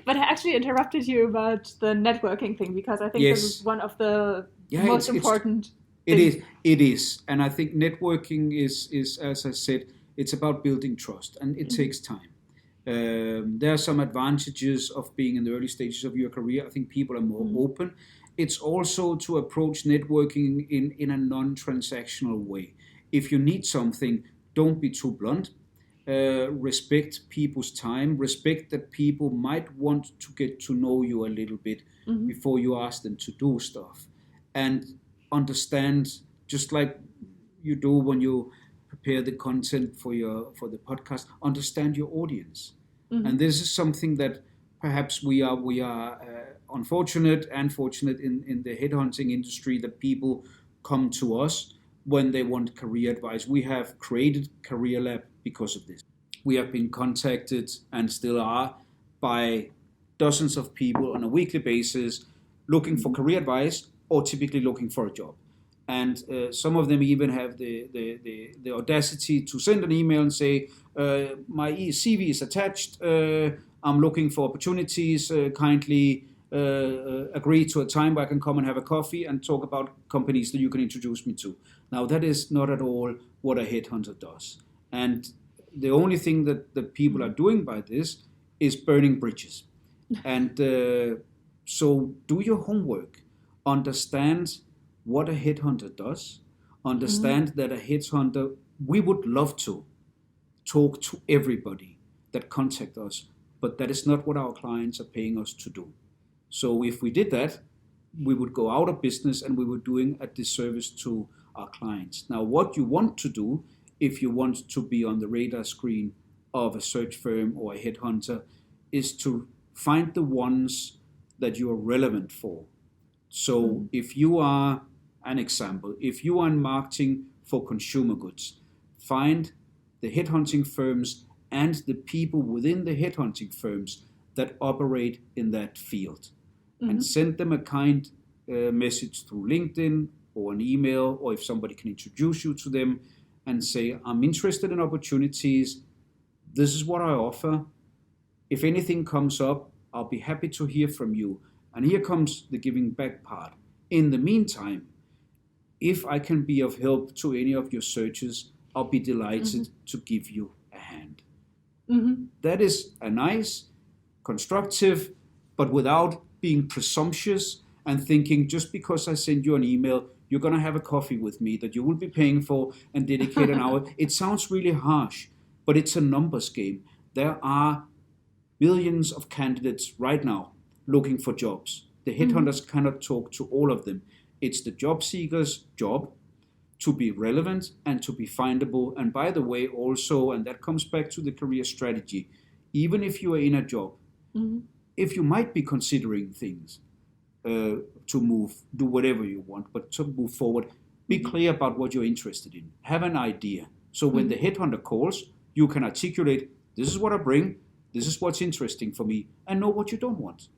But I actually interrupted you about the networking thing because I think this is Yes. one of the Yeah, most important it things. is. It is. And I think networking is, as I said, it's about building trust, and it Mhm. takes time. There are some advantages of being in the early stages of your career. I think people are more Mhm. open. It's also to approach networking in a non-transactional way. If you need something, don't be too blunt. Respect people's time. Respect that people might want to get to know you a little bit Mhm. before you ask them to do stuff. And understand, just like you do when you prepare the content for the podcast, understand your audience. And Mhm. this is something that perhaps we are unfortunate and fortunate in the headhunting industry, that people come to us when they want career advice. We have created Career Lab because of this. We have been contacted, and still are, by dozens of people on a weekly basis looking for Mhm. career advice, or typically looking for a job. And some of them even have the audacity to send an email and say, my CV is attached, I'm looking for opportunities, kindly agree to a time where I can come and have a coffee and talk about companies that you can introduce me to. Now, that is not at all what a headhunter does. And the only thing that people are Mhm. doing by this is burning bridges. And so do your homework. Understand what a headhunter does. Mhm. Understand that a headhunter, we would love to talk to everybody that contact us, but that is not what our clients are paying us to do. So if we did that, we would go out of business, and we were doing a disservice to our clients. Now, what you want to do, if you want to be on the radar screen of a search firm or a headhunter, is to find the ones that you are relevant for. So Mhm. if you are, an example, if you are in marketing for consumer goods, find the headhunting firms and the people within the headhunting firms that operate in that field, and Mhm. send them a kind message through LinkedIn or an email, or if somebody can introduce you to them, and say, I'm interested in opportunities. This is what I offer. If anything comes up, I'll be happy to hear from you. And here comes the giving back part. In the meantime, if I can be of help to any of your searches, I'll be Mhm. delighted to give you a hand. Mhm. That is a nice, constructive, but without being presumptuous and thinking just because I send you an email, you're going to have a coffee with me that you will be paying for and dedicate an hour. It sounds really harsh, but it's a numbers game. There are millions of candidates right now looking for jobs. The Mhm. headhunters cannot talk to all of them. It's the job seeker's job to be relevant and to be findable. And by the way, also, and that comes back to the career strategy, even if you are in a job, Mhm. if you might be considering things to move, do whatever you want, but to move forward, be Mhm. clear about what you're interested in. Have an idea. So when the Mhm. headhunter calls, you can articulate, this is what I bring, this is what's interesting for me, and know what you don't want.